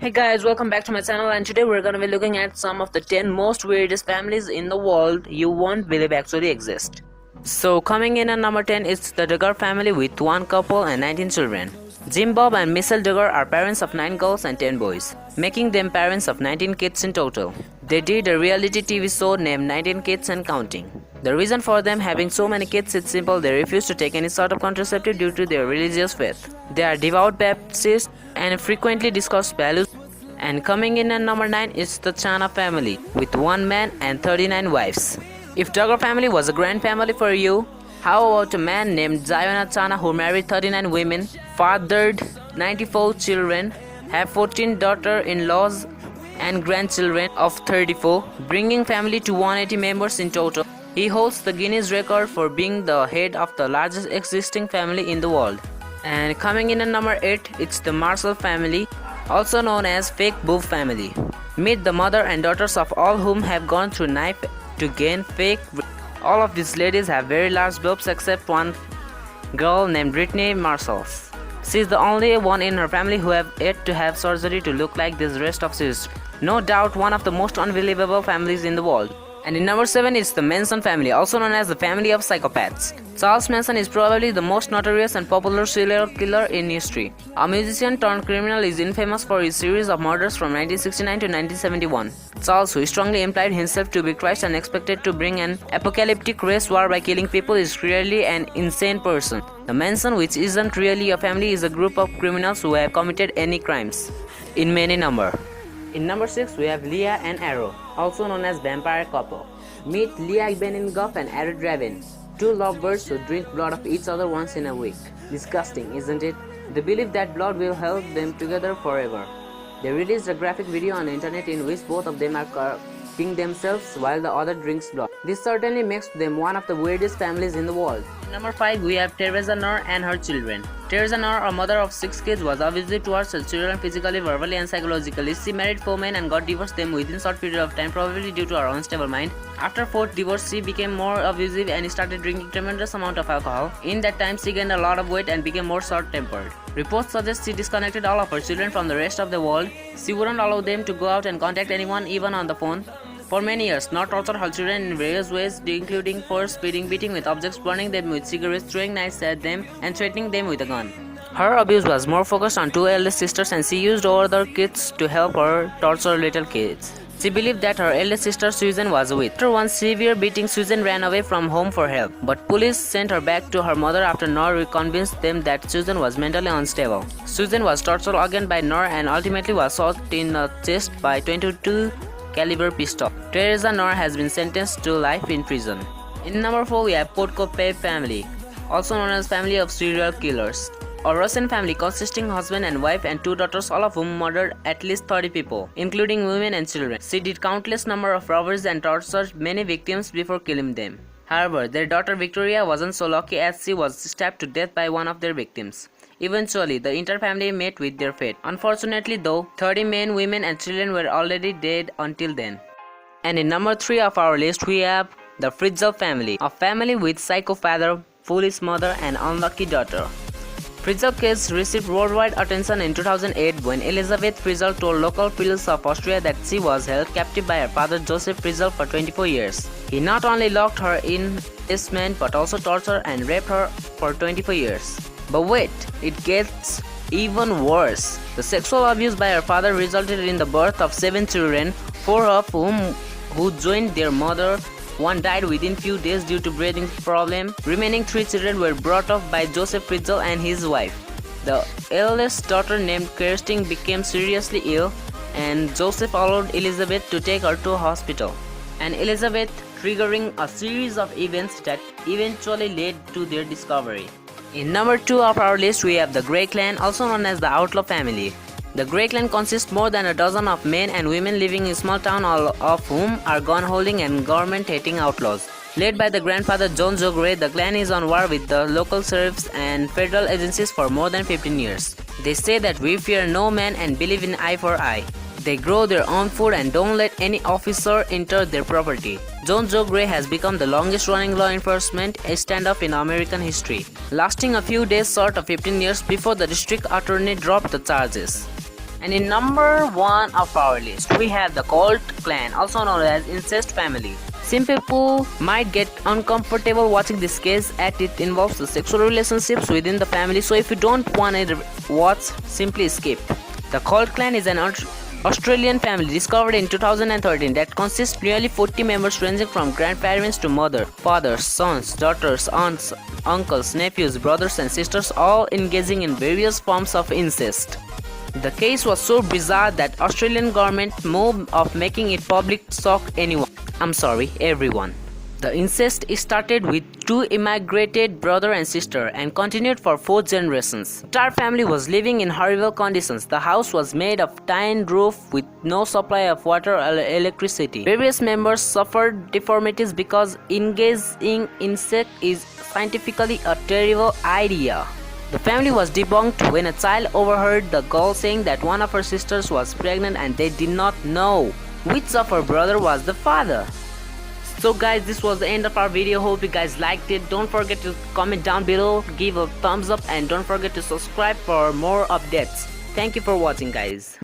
Hey guys, welcome back to my channel, and today we're gonna be looking at some of the 10 most weirdest families in the world you won't believe actually exist. So coming in at number 10 is the Duggar family with one couple and 19 children. Jim Bob and Michelle Duggar are parents of 9 girls and 10 boys, making them parents of 19 kids in total. They did a reality TV show named 19 Kids and Counting. The reason for them having so many kids is simple: they refuse to take any sort of contraceptive due to their religious faith. They are devout Baptists and frequently discuss values. And coming in at number 9 is the Chana family with one man and 39 wives. If Duggar family was a grand family for you, how about a man named Ziona Chana who married 39 women, fathered 94 children, have 14 daughter-in-laws and grandchildren of 34, bringing family to 180 members in total. He holds the Guinness record for being the head of the largest existing family in the world. And coming in at number 8, it's the Marshall family, also known as Fake Boob family. Meet the mother and daughters of all whom have gone through knife to gain fake. All of these ladies have very large boobs except one girl named Brittany Marshall. She is the only one in her family who have yet to have surgery to look like this rest of sis. No doubt one of the most unbelievable families in the world. And in number 7 is the Manson family, also known as the family of psychopaths. Charles Manson is probably the most notorious and popular serial killer in history. A musician turned criminal, is infamous for his series of murders from 1969 to 1971. Charles, who strongly implied himself to be Christ and expected to bring an apocalyptic race war by killing people, is clearly an insane person. The Manson, which isn't really a family, is a group of criminals who have committed any crimes in many number. In number 6, we have Leah and Arrow, also known as vampire couple. Meet Leah Benioff and Arrow Draven, two lovebirds who drink blood of each other once in a week. Disgusting, isn't it? They believe that blood will hold them together forever. They released a graphic video on the internet in which both of them are carving themselves while the other drinks blood. This certainly makes them one of the weirdest families in the world. Number 5, we have Teresa Knorr and her children. Teresa Knorr, a mother of 6 kids, was abusive towards her children physically, verbally and psychologically. She married 4 men and got divorced them within a short period of time, probably due to her unstable mind. After 4th divorce, she became more abusive and started drinking tremendous amount of alcohol. In that time, she gained a lot of weight and became more short-tempered. Reports suggest she disconnected all of her children from the rest of the world. She wouldn't allow them to go out and contact anyone, even on the phone. For many years, Knorr tortured her children in various ways, including force feeding, beating with objects, burning them with cigarettes, throwing knives at them, and threatening them with a gun. Her abuse was more focused on 2 eldest sisters, and she used other kids to help her torture little kids. She believed that her eldest sister Susan was a witch. After one severe beating, Susan ran away from home for help, but police sent her back to her mother after Knorr convinced them that Susan was mentally unstable. Susan was tortured again by Knorr and ultimately was shot in the chest by 22 caliber pistol. Teresa Knorr has been sentenced to life in prison. In number 4, we have Podkopay family, also known as family of serial killers. A Russian family consisting husband and wife and 2 daughters, all of whom murdered at least 30 people, including women and children. She did countless number of robberies and tortured many victims before killing them. However, their daughter Victoria wasn't so lucky, as she was stabbed to death by one of their victims. Eventually, the entire family met with their fate. Unfortunately though, 30 men, women and children were already dead until then. And in number 3 of our list, we have the Fritzl family, a family with psycho father, foolish mother and unlucky daughter. Fritzl case received worldwide attention in 2008 when Elizabeth Fritzl told local police of Austria that she was held captive by her father Joseph Fritzl for 24 years. He not only locked her in basement but also tortured and raped her for 24 years. But wait, it gets even worse. The sexual abuse by her father resulted in the birth of 7 children, 4 of who joined their mother. One died within few days due to breathing problem. Remaining 3 children were brought up by Joseph Fritzl and his wife. The eldest daughter, named Kerstin, became seriously ill, and Joseph allowed Elizabeth to take her to a hospital, and Elizabeth triggering a series of events that eventually led to their discovery. In number 2 of our list, we have the Grey Clan, also known as the Outlaw family. The Grey Clan consists more than a dozen of men and women living in a small town, all of whom are gun-holding and government-hating outlaws. Led by the grandfather John Joe Grey, the clan is on war with the local sheriffs and federal agencies for more than 15 years. They say that we fear no man and believe in eye for eye. They grow their own food and don't let any officer enter their property. John Joe Grey has become the longest running law enforcement standoff in American history, lasting a few days short of 15 years before the district attorney dropped the charges. And in number 1 of our list, we have the Colt clan, also known as incest family. Some people might get uncomfortable watching this case as it involves the sexual relationships within the family, so if you don't want to watch, simply skip. The Colt clan is an Australian family discovered in 2013 that consists nearly 40 members ranging from grandparents to mother, fathers, sons, daughters, aunts, uncles, nephews, brothers and sisters, all engaging in various forms of incest. The case was so bizarre that Australian government move of making it public shocked everyone. The incest started with 2 immigrated brother and sister and continued for 4 generations. The entire family was living in horrible conditions. The house was made of tin roof with no supply of water or electricity. Various members suffered deformities because engaging incest is scientifically a terrible idea. The family was debunked when a child overheard the girl saying that one of her sisters was pregnant and they did not know which of her brother was the father. So guys, this was the end of our video. Hope you guys liked it. Don't forget to comment down below, give a thumbs up, and don't forget to subscribe for more updates. Thank you for watching, guys.